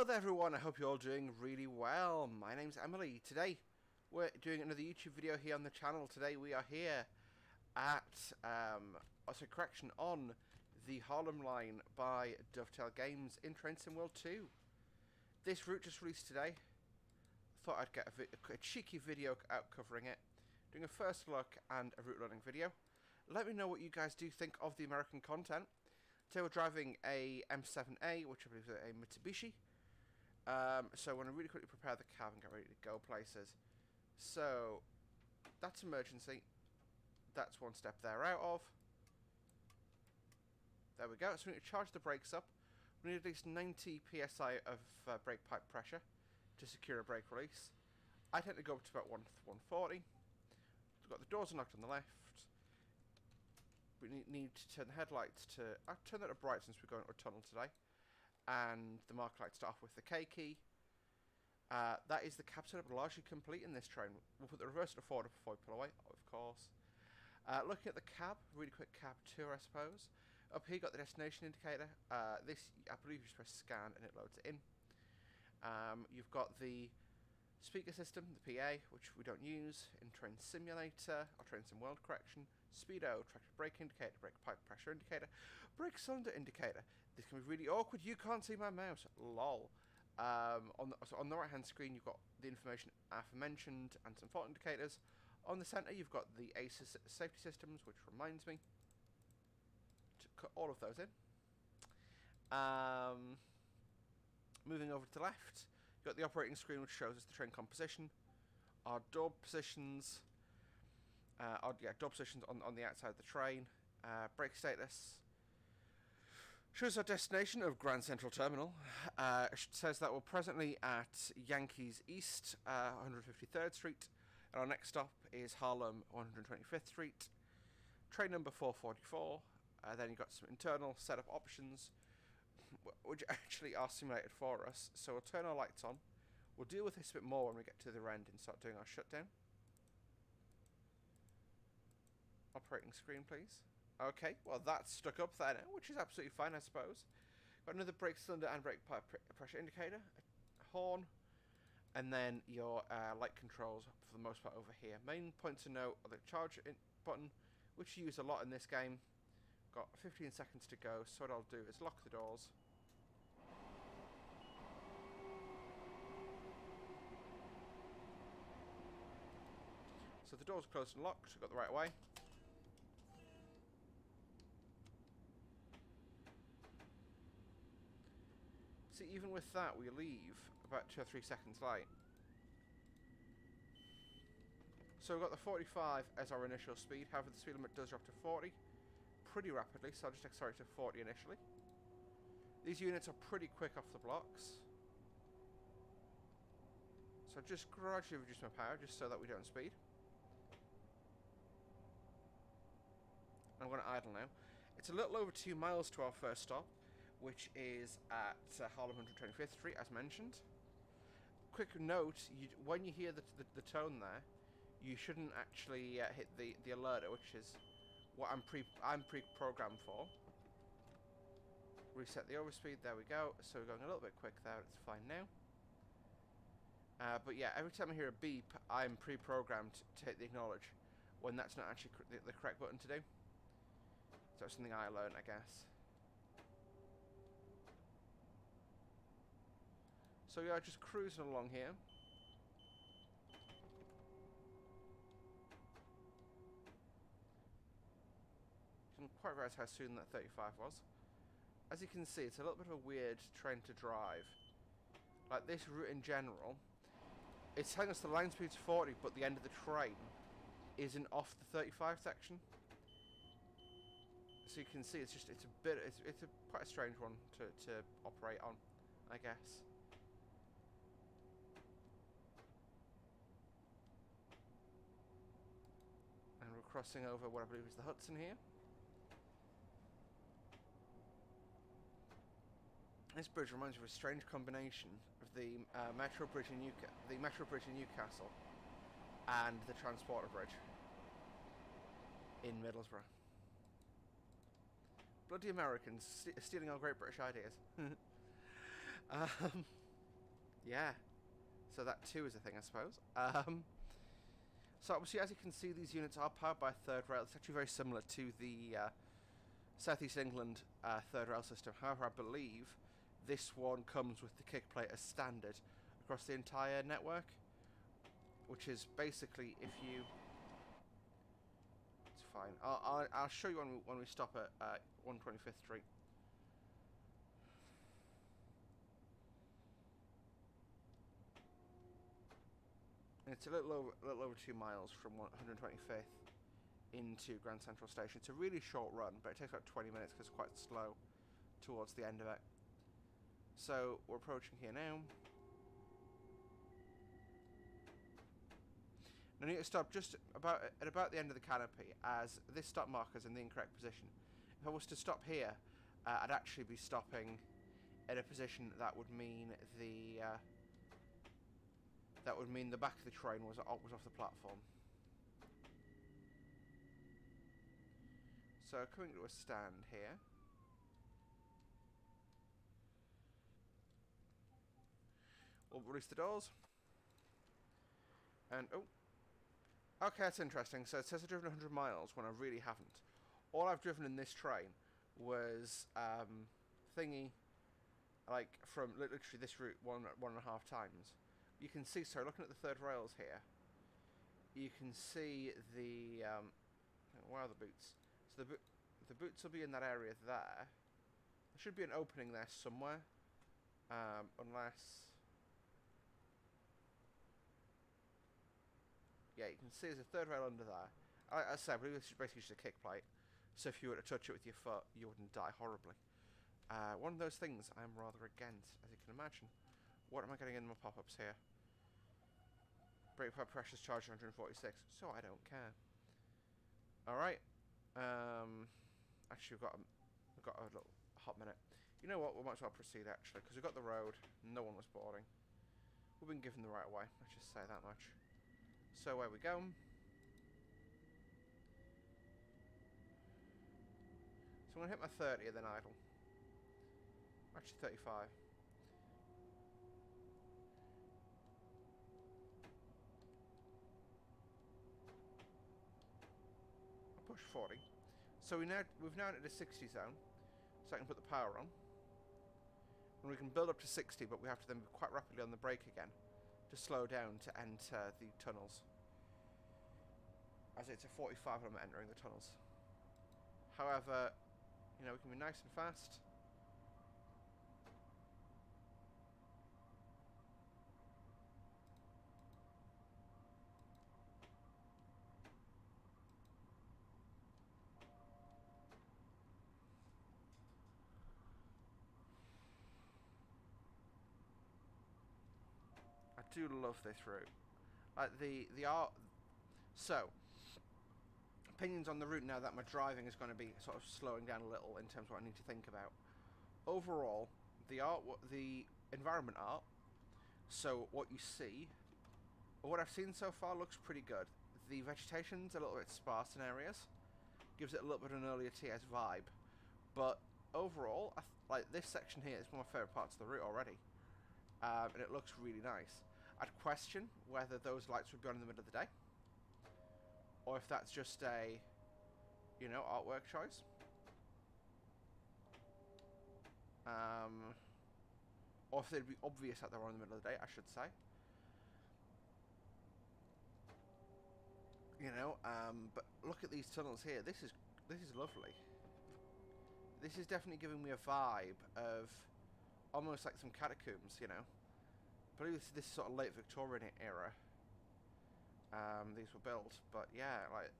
there everyone, I hope you're all doing really well. My name's Emily. Today we're doing another YouTube video here on the channel. Today we are here at, on the Harlem line by Dovetail Games in Train Sim World 2. This route just released today. Thought I'd get a cheeky video out covering it, doing a first look and a route learning video. Let me know what you guys do think of the American content. Today we're driving a M7A, which I believe is a Mitsubishi. So I want to really quickly prepare the cab and get ready to go places. So, that's emergency. That's one step there out of. There we go. So we need to charge the brakes up. We need at least 90 psi of brake pipe pressure to secure a brake release. I tend to go up to about 140. We've got the doors unlocked on the left. We need to turn the headlights to... I'll turn that to bright since we're going into a tunnel today. And the mark lights start off with the K key. That is the cab setup largely complete in this train. We'll put the reverser to forward before we pull away, of course. Looking at the cab, really quick cab tour I suppose. Up here you got the destination indicator. This, I believe you just press scan and it loads it in. You've got the speaker system, the PA, which we don't use, in Train Simulator, or Train Sim World correction, speedo, tractor brake indicator, brake pipe pressure indicator, brake cylinder indicator. This can be really awkward, you can't see my mouse, lol. On the right hand screen you've got the information aforementioned and some fault indicators. On the centre you've got the ACES safety systems, which reminds me to cut all of those in. Moving over to the left, you've got the operating screen which shows us the train composition, our door positions, door positions on the outside of the train, brake status, shows our destination of Grand Central Terminal. It says that we're presently at Yankees East, 153rd Street, and our next stop is Harlem, 125th Street, train number 444. Then you've got some internal setup options, which actually are simulated for us. So we'll turn our lights on. We'll deal with this a bit more when we get to the end and start doing our shutdown. Operating screen, please. Okay, well that's stuck up there now, which is absolutely fine, I suppose. Got another brake cylinder and brake pipe pressure indicator, a horn, and then your light controls for the most part over here. Main point to note are the charge button, which you use a lot in this game. Got 15 seconds to go, so what I'll do is lock the doors. So the door's closed and locked, got the right way. See, even with that, we leave about 2 or 3 seconds late. So we've got the 45 as our initial speed, however the speed limit does drop to 40 pretty rapidly, so I'll just accelerate to 40 initially. These units are pretty quick off the blocks. So just gradually reduce my power, just so that we don't speed. I'm going to idle now. It's a little over 2 miles to our first stop, which is at Harlem 125th Street, as mentioned. Quick note, when you hear the tone there, you shouldn't actually hit the alerter, which is what I'm pre-programmed for. Reset the overspeed, there we go. So we're going a little bit quick there, it's fine now. But yeah, every time I hear a beep, I'm pre-programmed to hit the acknowledge, when that's not actually the correct button to do. So it's something I learned, I guess. So we are just cruising along here. I didn't quite realise how soon that 35 was. As you can see, it's a little bit of a weird train to drive. Like this route in general, it's telling us the line speed's 40, but the end of the train isn't off the 35 section. So you can see it's quite a strange one to operate on, I guess. And we're crossing over what I believe is the Hudson here. This bridge reminds me of a strange combination of the Metro Bridge in Newcastle and the Transporter Bridge in Middlesbrough. Bloody Americans stealing our great British ideas. Yeah. So that too is a thing, I suppose. So obviously, as you can see, these units are powered by a third rail. It's actually very similar to the South East England third rail system. However, I believe this one comes with the kick plate as standard across the entire network, which is basically if you... It's fine. I'll show you when we stop at 125th Street. It's a little over 2 miles from 125th into Grand Central Station. It's a really short run, but it takes about 20 minutes because it's quite slow towards the end of it. So we're approaching here now. I need to stop just at about the end of the canopy, as this stop marker is in the incorrect position. If I was to stop here, I'd actually be stopping in a position that would mean the back of the train was off the platform. So coming to a stand here. We'll release the doors. And, oh. Okay, that's interesting. So it says I've driven 100 miles when I really haven't. All I've driven in this train was thingy, like from literally this route one and a half times. You can see, so looking at the third rails here, you can see the, where are the boots? So the boots will be in that area there. There should be an opening there somewhere, unless... Yeah, you can see there's a third rail under there. Like I said, I believe this is basically just a kick plate, so if you were to touch it with your foot, you wouldn't die horribly. One of those things I'm rather against, as you can imagine. What am I getting in my pop-ups here? Brake pad pressure's charged 146, so I don't care. Alright. Actually, we've got a little hot minute. You know what, we might as well proceed actually, because we've got the road, no one was boarding. We've been given the right of way, let's just say that much. So where we go. So I'm going to hit my 30 and then idle. Actually 35. I'll push 40. So we've now entered a 60 zone. So I can put the power on. And we can build up to 60, but we have to then be quite rapidly on the brake again to slow down to enter the tunnels. As it's a 45 when I'm entering the tunnels. However, you know, we can be nice and fast. I do love this route. Like the art. So, opinions on the route now that my driving is going to be sort of slowing down a little in terms of what I need to think about. Overall, the environment art, so what you see, what I've seen so far looks pretty good. The vegetation's a little bit sparse in areas, gives it a little bit of an earlier TS vibe, but overall, like this section here is one of my favourite parts of the route already, and it looks really nice. I'd question whether those lights would be on in the middle of the day, or if that's just a, you know, artwork choice. Or if they'd be obvious that they're on in the middle of the day, I should say. You know, but look at these tunnels here. This is lovely. This is definitely giving me a vibe of almost like some catacombs, you know. I believe this is sort of late Victorian era. These were built, but yeah, like,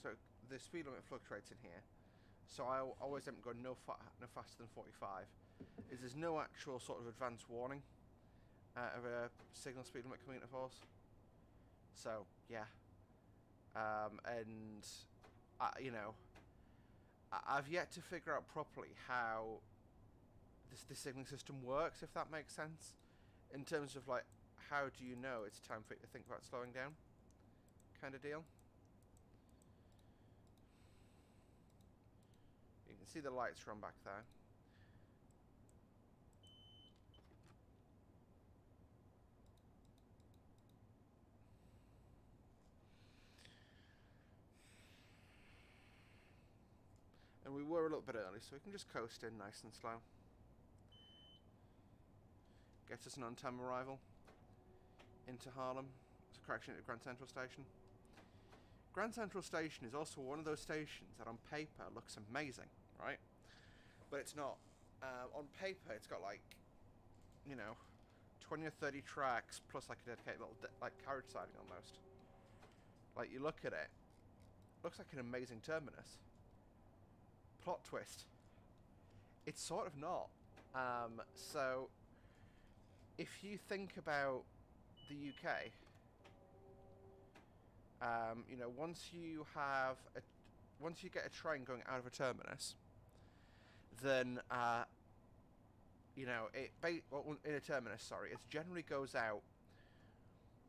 so the speed limit fluctuates in here, so I always end up going no faster than 45. There's no actual sort of advanced warning of a signal speed limit coming into force. So yeah, and you know, I've yet to figure out properly how this signaling system works, if that makes sense, in terms of like, how do you know it's time for you to think about slowing down, kind of deal. You can see the lights from back there. we were a little bit early, so we can just coast in nice and slow. Get us an on-time arrival into Harlem. Correction, at Grand Central Station. Grand Central Station is also one of those stations that on paper looks amazing, right? But it's not. On paper, it's got like, you know, 20 or 30 tracks plus like a dedicated little like carriage siding almost. Like, you look at it, looks like an amazing terminus. Plot twist. It's sort of not. So, if you think about the UK, you know, once you get a train going out of a terminus, then you know, in a terminus, sorry, it generally goes out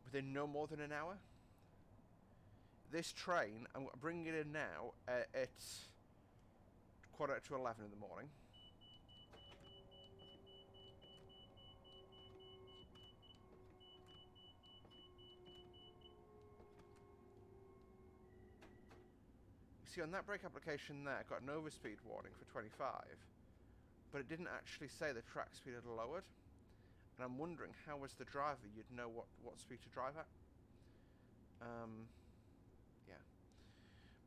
within no more than an hour. This train, I'm bringing it in now at 11:15 in the morning. You see, on that brake application there, it got an overspeed warning for 25, but it didn't actually say the track speed had lowered. And I'm wondering, how as the driver you'd know what speed to drive at? Yeah.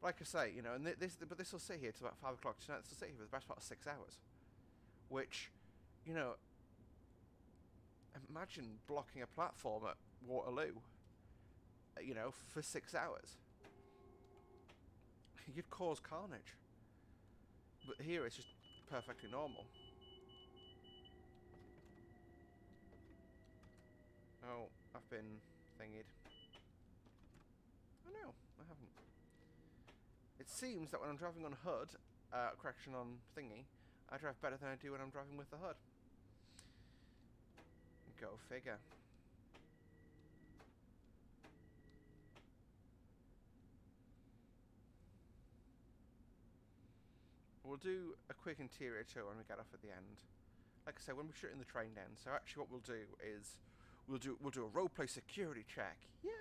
Like I say, you know, and this will sit here till about 5 o'clock tonight. This will sit here for the best part of 6 hours, which, you know, imagine blocking a platform at Waterloo, you know, for 6 hours. You'd cause carnage. But here it's just perfectly normal. Oh, I've been thingied. Oh no, I haven't. It seems that when I'm driving on HUD, correction on thingy, I drive better than I do when I'm driving with the HUD. Go figure. We'll do a quick interior tour when we get off at the end. Like I said, when we're shutting the train down. So actually, what we'll do is we'll do a roleplay security check. Yeah.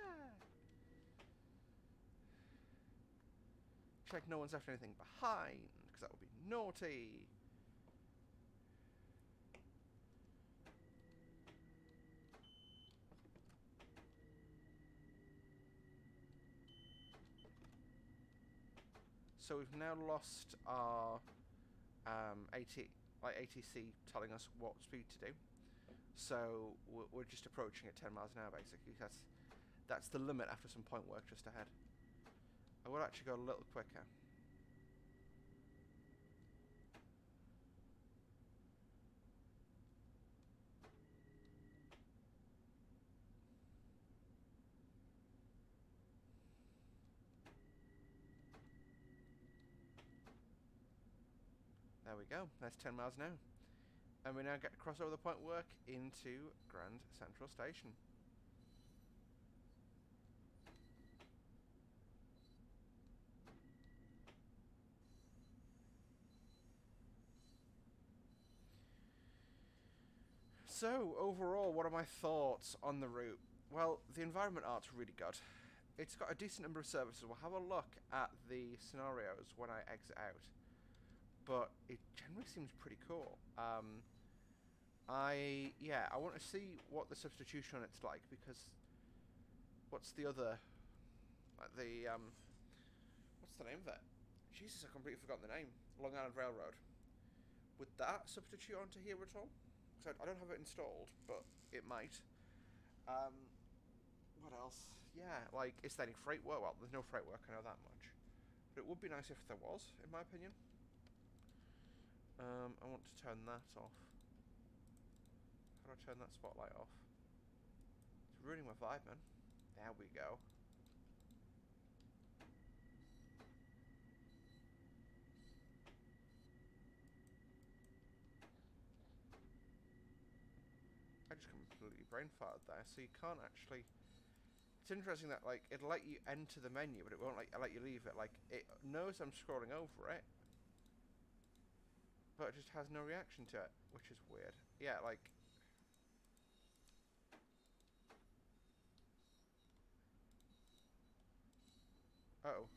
Check no one's left anything behind, because that would be naughty. So we've now lost our ATC telling us what speed to do. So we're just approaching at 10 miles an hour basically. That's the limit after some point work just ahead. I will actually go a little quicker. There we go, that's 10 miles an hour. And we now get to cross over the point work into Grand Central Station. So, overall, what are my thoughts on the route? Well, the environment art's really good. It's got a decent number of services. We'll have a look at the scenarios when I exit out. But it generally seems pretty cool. I want to see what the substitution on it's like, because what's the other, like what's the name of it? Jesus, I completely forgot the name. Long Island Railroad. Would that substitute onto here at all? Because I don't have it installed, but it might. What else? Yeah, like, is there any freight work? Well, there's no freight work, I know that much. But it would be nice if there was, in my opinion. I want to turn that off. How do I turn that spotlight off? It's ruining my vibe, man. There we go. I just completely brain farted there, so you can't actually... It's interesting that, like, it'll let you enter the menu, but it won't let you leave it. Like, it knows I'm scrolling over it, but it just has no reaction to it, which is weird. Yeah, like... Uh-oh.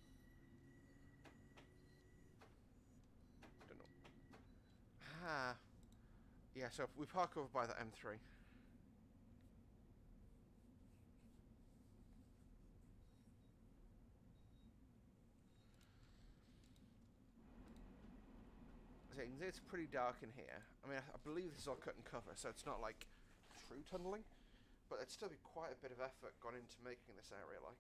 Yeah, so we park over by the M3. So it's pretty dark in here. I mean, I believe this is all cut and cover, so it's not like true tunneling, but it'd still be quite a bit of effort gone into making this area like.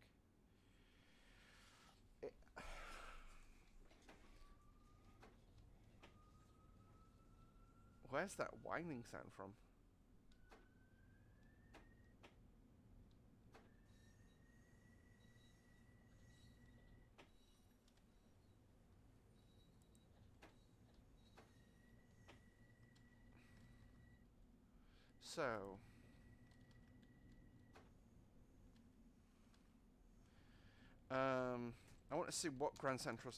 Where's that whining sound from? So, I want to see what Grand Central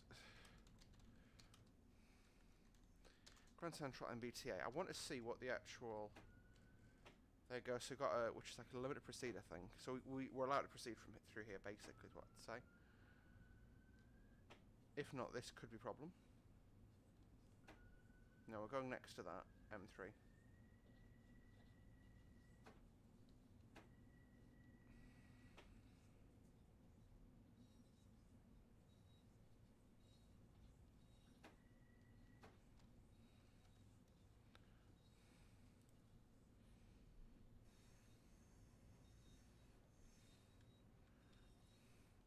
MBTA. I want to see what the actual. There you go. So we got a, which is like a limited proceed, I think. So we're allowed to proceed from through here, basically, is what I'd say. If not, this could be a problem. No, we're going next to that M3.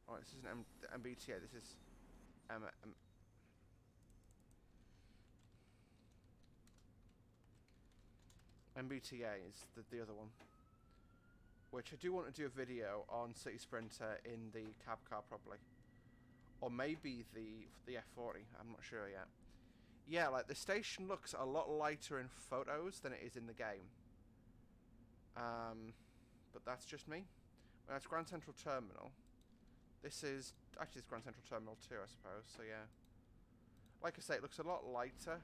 Oh, this is an MBTA. This is MBTA is the other one. Which I do want to do a video on City Sprinter in the cab car probably. Or maybe the F40, I'm not sure yet. Yeah, like the station looks a lot lighter in photos than it is in the game. But that's just me. Well, that's Grand Central Terminal. This is, actually it's Grand Central Terminal 2, I suppose, so yeah. Like I say, it looks a lot lighter.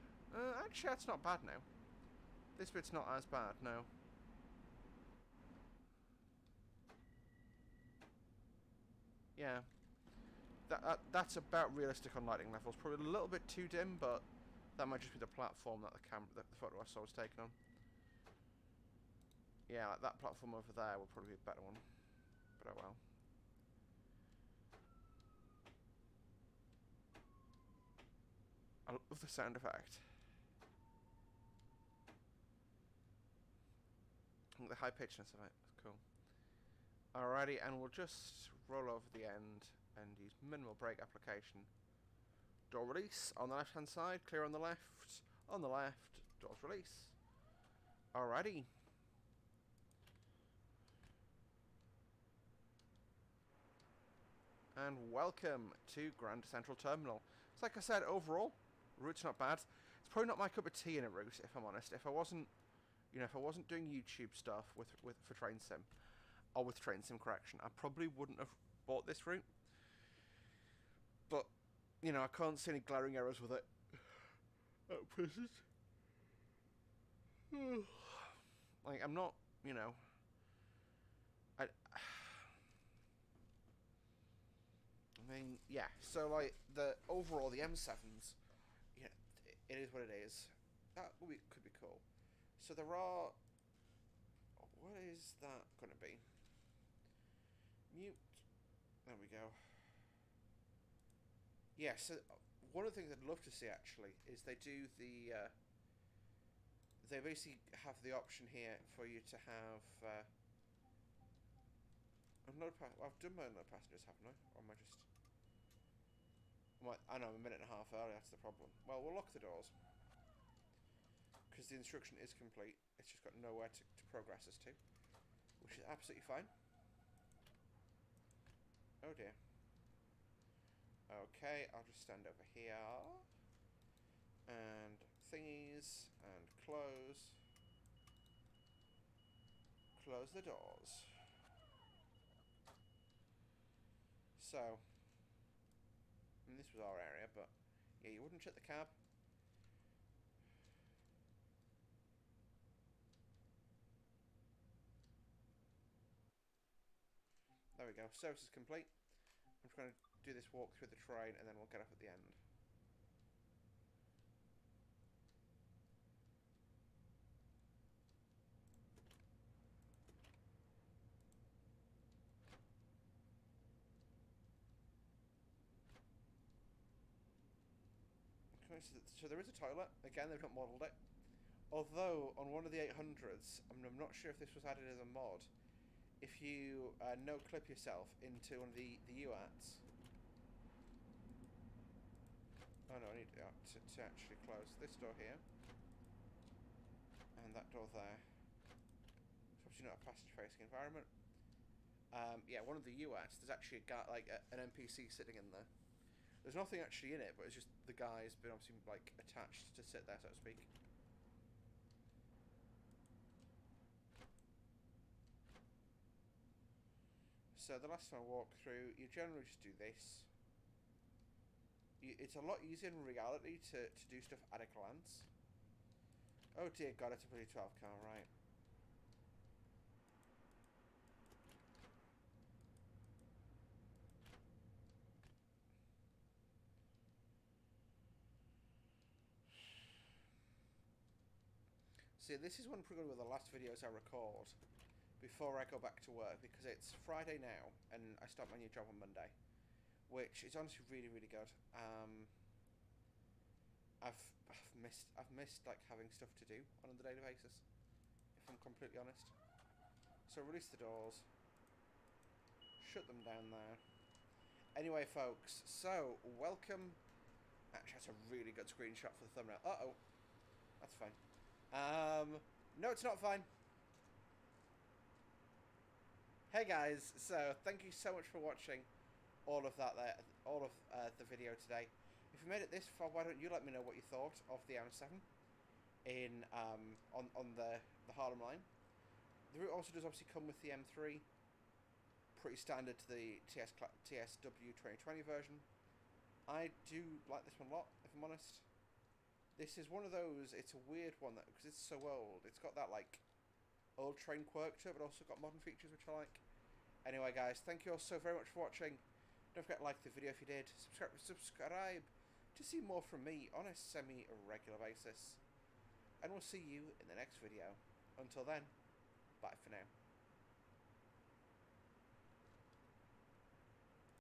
Actually, that's not bad now. This bit's not as bad, no. Yeah. That's about realistic on lighting levels. Probably a little bit too dim, but that might just be the platform that the photo I saw was taken on. Yeah, like that platform over there would probably be a better one. But oh well. I love the sound effect. The high pitchness of it. It's cool. Alrighty, and we'll just roll over the end and use minimal brake application. Door release on the left hand side, clear on the left, doors release. Alrighty. And welcome to Grand Central Terminal. It's like I said, overall, route's not bad. It's probably not my cup of tea in a route, if I'm honest. If I wasn't, if I wasn't doing YouTube stuff for Train Sim, or with Train Sim correction, I probably wouldn't have bought this route. But, I can't see any glaring errors with it. At present. Like, I'm not, I mean, yeah. So, like, the M7s, it is what it is. That could be cool. So there are. What is that going to be? Mute. There we go. Yeah. So one of the things I'd love to see actually is they do the. They basically have the option here for you to have. I've done my no passengers, haven't I? Or am I just? I know I'm a minute and a half early. That's the problem. Well, we'll lock the doors because the instruction is complete. It's just got nowhere to progress us to, which is absolutely fine. Oh dear. Okay, I'll just stand over here and thingies and close the doors. So, and this was our area, but yeah, you wouldn't shut the cab. There we go. Service is complete. I'm just going to do this walk through the train and then we'll get off at the end. So there is a toilet. Again, they've not modelled it. Although, on one of the 800s, I'm not sure if this was added as a mod, if you no-clip yourself into one of the UATs... Oh no, I need to actually close this door here. And that door there. It's obviously not a passenger-facing environment. Yeah, one of the UATs, there's actually a guy, like an NPC sitting in there. There's nothing actually in it, but it's just the guy's been obviously like attached to sit there, so to speak. So the last time I walked through, you generally just do this. It's a lot easier in reality to do stuff at a glance. Oh dear God, it's a bloody 12 car, right. See, this is one probably one of the last videos I record before I go back to work, because it's Friday now and I start my new job on Monday, which is honestly really, really good. I've missed like having stuff to do on a daily basis, if I'm completely honest. So release the doors, shut them down there. Anyway, folks, so welcome. Actually, that's a really good screenshot for the thumbnail. Uh-oh, that's fine. No, it's not fine. Hey guys, so thank you so much for watching all of that there, all of the video today. If you made it this far, why don't you let me know what you thought of the M7 in on the Harlem line. The route also does obviously come with the M3, pretty standard to the TSW 2020 version. I do like this one a lot, if I'm honest. This is one of those, it's a weird one that, because it's so old, it's got that like old train quirk to it, but also got modern features which I like. Anyway guys, thank you all so very much for watching. Don't forget to like the video if you did. Subscribe to see more from me on a semi-regular basis. And we'll see you in the next video. Until then, bye for now.